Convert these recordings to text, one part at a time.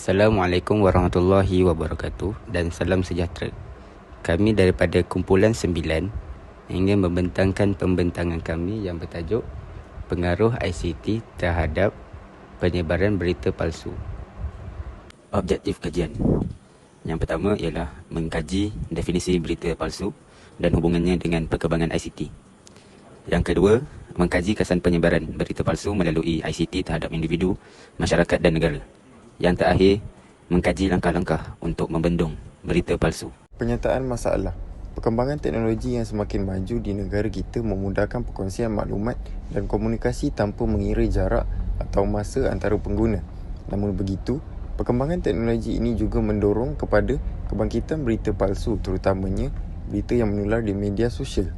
Assalamualaikum warahmatullahi wabarakatuh dan salam sejahtera. Kami daripada kumpulan 9 ingin membentangkan pembentangan kami yang bertajuk Pengaruh ICT terhadap penyebaran berita palsu. Objektif kajian. Yang pertama ialah mengkaji definisi berita palsu dan hubungannya dengan perkembangan ICT. Yang kedua, mengkaji kesan penyebaran berita palsu melalui ICT terhadap individu, masyarakat dan negara. Yang terakhir, mengkaji langkah-langkah untuk membendung berita palsu. Penyataan masalah. Perkembangan teknologi yang semakin maju di negara kita memudahkan perkongsian maklumat dan komunikasi tanpa mengira jarak atau masa antara pengguna. Namun begitu, perkembangan teknologi ini juga mendorong kepada kebangkitan berita palsu, terutamanya berita yang menular di media sosial.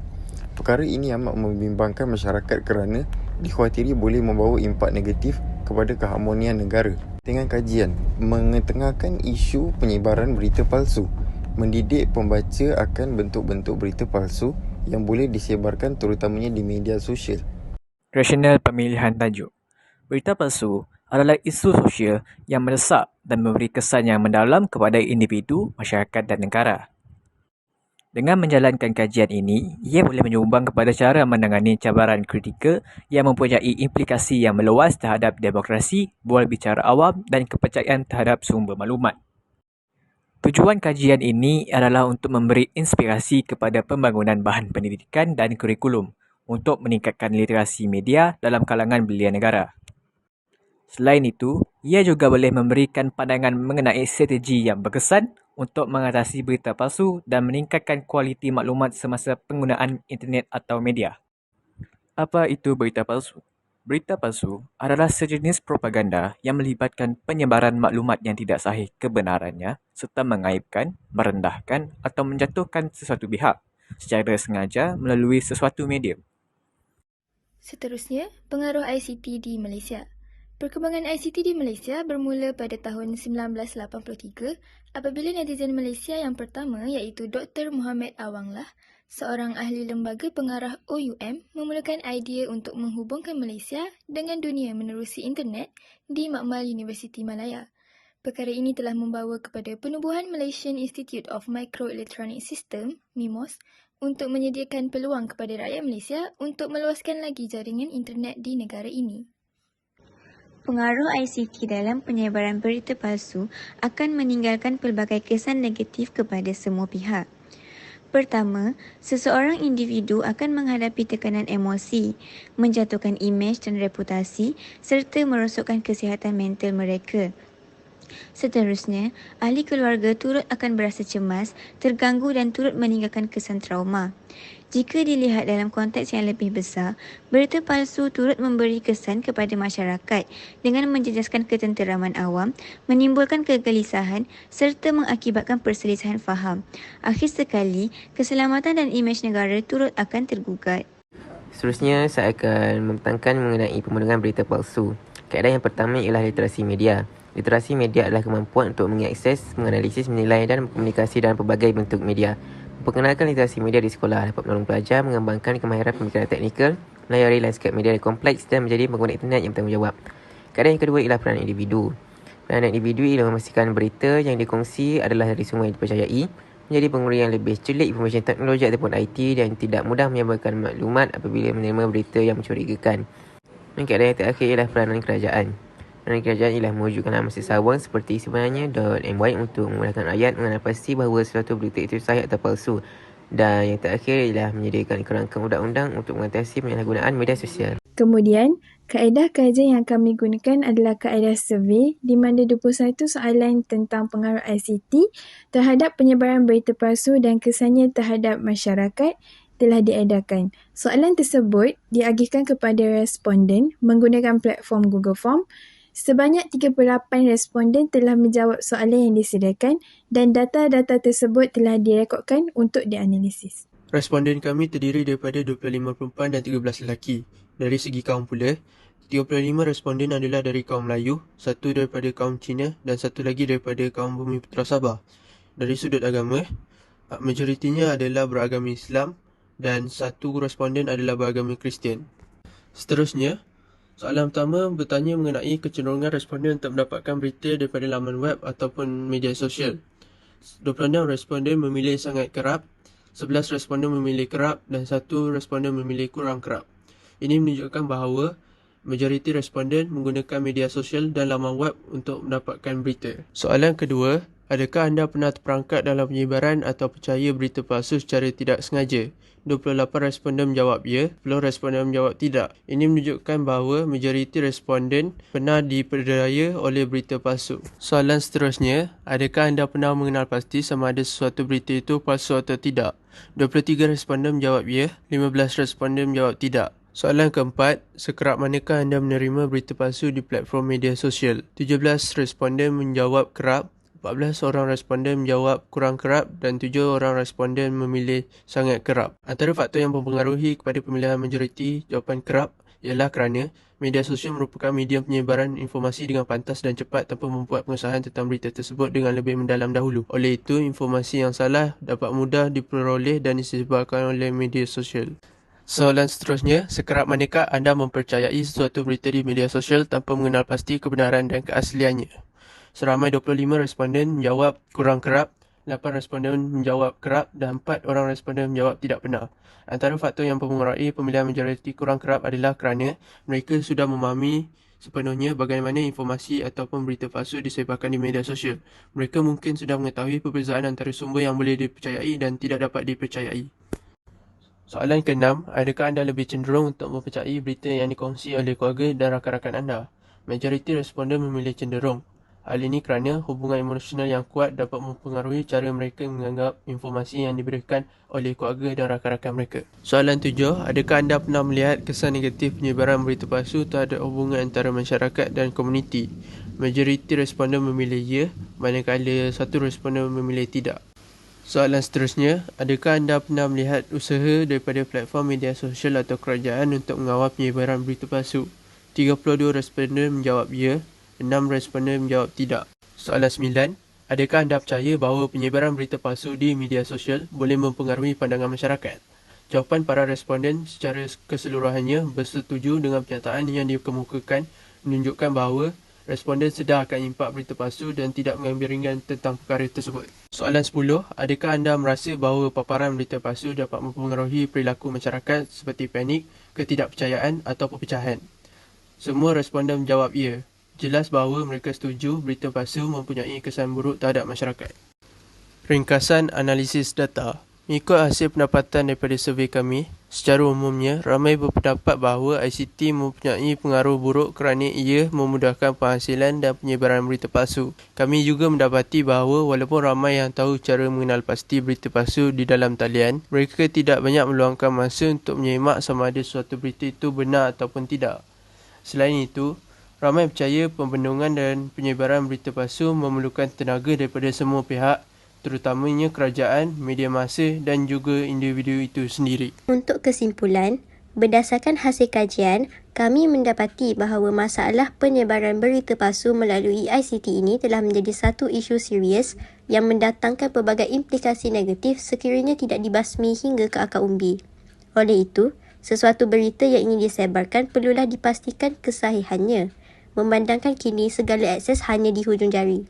Perkara ini amat membimbangkan masyarakat kerana dikhawatiri boleh membawa impak negatif kepada keharmonian negara. Dengan kajian, mengetengahkan isu penyebaran berita palsu, mendidik pembaca akan bentuk-bentuk berita palsu yang boleh disebarkan terutamanya di media sosial. Rasional pemilihan tajuk. Berita palsu adalah isu sosial yang mendesak dan memberi kesan yang mendalam kepada individu, masyarakat dan negara. Dengan menjalankan kajian ini, ia boleh menyumbang kepada cara menangani cabaran kritikal yang mempunyai implikasi yang meluas terhadap demokrasi, bual bicara awam dan kepercayaan terhadap sumber maklumat. Tujuan kajian ini adalah untuk memberi inspirasi kepada pembangunan bahan pendidikan dan kurikulum untuk meningkatkan literasi media dalam kalangan belia negara. Selain itu, ia juga boleh memberikan pandangan mengenai strategi yang berkesan untuk mengatasi berita palsu dan meningkatkan kualiti maklumat semasa penggunaan internet atau media. Apa itu berita palsu? Berita palsu adalah sejenis propaganda yang melibatkan penyebaran maklumat yang tidak sahih kebenarannya serta mengaibkan, merendahkan atau menjatuhkan sesuatu pihak secara sengaja melalui sesuatu medium. Seterusnya, pengaruh ICT di Malaysia. Perkembangan ICT di Malaysia bermula pada tahun 1983 apabila netizen Malaysia yang pertama iaitu Dr. Mohamed Awanglah, seorang ahli lembaga pengarah OUM, memulakan idea untuk menghubungkan Malaysia dengan dunia menerusi internet di Makmal Universiti Malaya. Perkara ini telah membawa kepada penubuhan Malaysian Institute of Microelectronic System, MIMOS, untuk menyediakan peluang kepada rakyat Malaysia untuk meluaskan lagi jaringan internet di negara ini. Pengaruh ICT dalam penyebaran berita palsu akan meninggalkan pelbagai kesan negatif kepada semua pihak. Pertama, seseorang individu akan menghadapi tekanan emosi, menjatuhkan imej dan reputasi serta merosakkan kesihatan mental mereka. Seterusnya, ahli keluarga turut akan berasa cemas, terganggu dan turut meninggalkan kesan trauma. Jika dilihat dalam konteks yang lebih besar, berita palsu turut memberi kesan kepada masyarakat dengan menjejaskan ketenteraman awam, menimbulkan kegelisahan serta mengakibatkan perselisihan faham. Akhir sekali, keselamatan dan imej negara turut akan tergugat. Seterusnya, saya akan membentangkan mengenai pemenuhan berita palsu. Kaedah yang pertama ialah literasi media. Literasi media adalah kemampuan untuk mengakses, menganalisis, menilai dan berkomunikasi dalam pelbagai bentuk media. Memperkenalkan literasi media di sekolah dapat menolong pelajar mengembangkan kemahiran pemikiran teknikal, melayari lanskap media yang kompleks dan menjadi pengguna internet yang bertanggungjawab. Kaedah yang kedua ialah peranan individu. Peranan individu ialah memastikan berita yang dikongsi adalah dari sumber yang dipercayai, menjadi pengguna yang lebih celik informasi teknologi ataupun IT dan tidak mudah menyebarkan maklumat apabila menerima berita yang mencurigakan. Dan kaedah yang terakhir ialah peranan kerajaan. Peranan kerajaan ialah mewujudkan amal sawang seperti sebenarnya .my untuk memudahkan rakyat mengenal pasti bahawa suatu berita itu sahih atau palsu. Dan yang terakhir ialah menyediakan kerangka undang-undang untuk mengatasi penyalahgunaan media sosial. Kemudian, kaedah kajian yang kami gunakan adalah kaedah survey di mana 21 soalan tentang pengaruh ICT terhadap penyebaran berita palsu dan kesannya terhadap masyarakat telah diedarkan. Soalan tersebut diagihkan kepada responden menggunakan platform Google Form. Sebanyak 38 responden telah menjawab soalan yang disediakan dan data-data tersebut telah direkodkan untuk dianalisis. Responden kami terdiri daripada 25 perempuan dan 13 lelaki. Dari segi kaum pula, 35 responden adalah dari kaum Melayu, satu daripada kaum Cina dan satu lagi daripada kaum Bumi Putra Sabah. Dari sudut agama, majoritinya adalah beragama Islam dan satu responden adalah beragama Kristian. Seterusnya, Soalan pertama bertanya mengenai kecenderungan responden untuk mendapatkan berita daripada laman web ataupun media sosial. 26 responden memilih sangat kerap, 11 responden memilih kerap dan 1 responden memilih kurang kerap. Ini menunjukkan bahawa majoriti responden menggunakan media sosial dan laman web untuk mendapatkan berita. Soalan kedua, adakah anda pernah terperangkap dalam penyebaran atau percaya berita palsu secara tidak sengaja? 28 responden menjawab ya, 10 responden menjawab tidak. Ini menunjukkan bahawa majoriti responden pernah diperdaya oleh berita palsu. Soalan seterusnya, adakah anda pernah mengenal pasti sama ada sesuatu berita itu palsu atau tidak? 23 responden menjawab ya, 15 responden menjawab tidak. Soalan keempat, sekerap manakah anda menerima berita palsu di platform media sosial? 17 responden menjawab kerap, 14 orang responden menjawab kurang kerap dan 7 orang responden memilih sangat kerap. Antara faktor yang mempengaruhi kepada pemilihan majoriti jawapan kerap ialah kerana media sosial merupakan medium penyebaran informasi dengan pantas dan cepat tanpa membuat pengesahan tentang berita tersebut dengan lebih mendalam dahulu. Oleh itu, informasi yang salah dapat mudah diperoleh dan disebarkan oleh media sosial. Soalan seterusnya, sekerap manakah anda mempercayai sesuatu berita di media sosial tanpa mengenal pasti kebenaran dan keasliannya? Seramai 25 responden menjawab kurang kerap, 8 responden menjawab kerap dan 4 orang responden menjawab tidak pernah. Antara faktor yang mempengaruhi pemilihan majoriti kurang kerap adalah kerana mereka sudah memahami sepenuhnya bagaimana informasi ataupun berita palsu disebarkan di media sosial. Mereka mungkin sudah mengetahui perbezaan antara sumber yang boleh dipercayai dan tidak dapat dipercayai. Soalan ke-6, adakah anda lebih cenderung untuk mempercayai berita yang dikongsi oleh keluarga dan rakan-rakan anda? Majoriti responden memilih cenderung. Hal ini kerana hubungan emosional yang kuat dapat mempengaruhi cara mereka menganggap informasi yang diberikan oleh keluarga dan rakan-rakan mereka. Soalan 7, adakah anda pernah melihat kesan negatif penyebaran berita palsu terhadap hubungan antara masyarakat dan komuniti? Majoriti responden memilih ya, manakala 1 responden memilih tidak. Soalan seterusnya, adakah anda pernah melihat usaha daripada platform media sosial atau kerajaan untuk mengawal penyebaran berita palsu? 32 responden menjawab ya, 6 responden menjawab tidak. Soalan 9, adakah anda percaya bahawa penyebaran berita palsu di media sosial boleh mempengaruhi pandangan masyarakat? Jawapan para responden secara keseluruhannya bersetuju dengan pernyataan yang dikemukakan, menunjukkan bahawa responden sedar akan impak berita palsu dan tidak mengambil ringan tentang perkara tersebut. Soalan 10, adakah anda merasa bahawa paparan berita palsu dapat mempengaruhi perilaku masyarakat seperti panik, ketidakpercayaan atau perpecahan? Semua responden menjawab ya. Jelas bahawa mereka setuju berita palsu mempunyai kesan buruk terhadap masyarakat. Ringkasan analisis data. Mengikut hasil pendapatan daripada survey kami, secara umumnya ramai berpendapat bahawa ICT mempunyai pengaruh buruk kerana ia memudahkan penghasilan dan penyebaran berita palsu. Kami juga mendapati bahawa walaupun ramai yang tahu cara mengenal pasti berita palsu di dalam talian, mereka tidak banyak meluangkan masa untuk menyemak sama ada suatu berita itu benar ataupun tidak. Selain itu, ramai percaya pembendungan dan penyebaran berita palsu memerlukan tenaga daripada semua pihak, terutamanya kerajaan, media massa dan juga individu itu sendiri. Untuk kesimpulan, berdasarkan hasil kajian, kami mendapati bahawa masalah penyebaran berita palsu melalui ICT ini telah menjadi satu isu serius yang mendatangkan pelbagai implikasi negatif sekiranya tidak dibasmi hingga ke akar umbi. Oleh itu, sesuatu berita yang ingin disebarkan perlulah dipastikan kesahihannya, memandangkan kini segala akses hanya di hujung jari.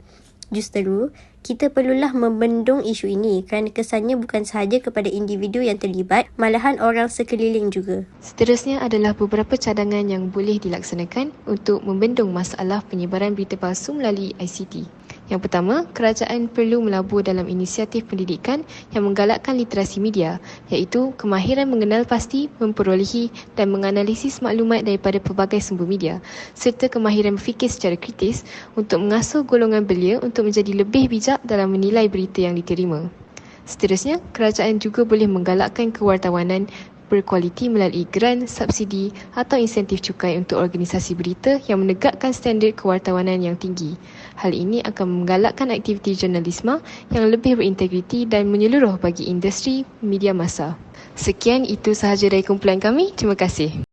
Justeru, kita perlulah membendung isu ini kerana kesannya bukan sahaja kepada individu yang terlibat, malahan orang sekeliling juga. Seterusnya adalah beberapa cadangan yang boleh dilaksanakan untuk membendung masalah penyebaran berita palsu melalui ICT. Yang pertama, kerajaan perlu melabur dalam inisiatif pendidikan yang menggalakkan literasi media, iaitu kemahiran mengenal pasti, memperolehi dan menganalisis maklumat daripada pelbagai sumber media, serta kemahiran berfikir secara kritis untuk mengasuh golongan belia untuk menjadi lebih bijak dalam menilai berita yang diterima. Seterusnya, kerajaan juga boleh menggalakkan kewartawanan berkualiti melalui geran, subsidi atau insentif cukai untuk organisasi berita yang menegakkan standard kewartawanan yang tinggi. Hal ini akan menggalakkan aktiviti jurnalisme yang lebih berintegriti dan menyeluruh bagi industri media massa. Sekian, itu sahaja dari kumpulan kami. Terima kasih.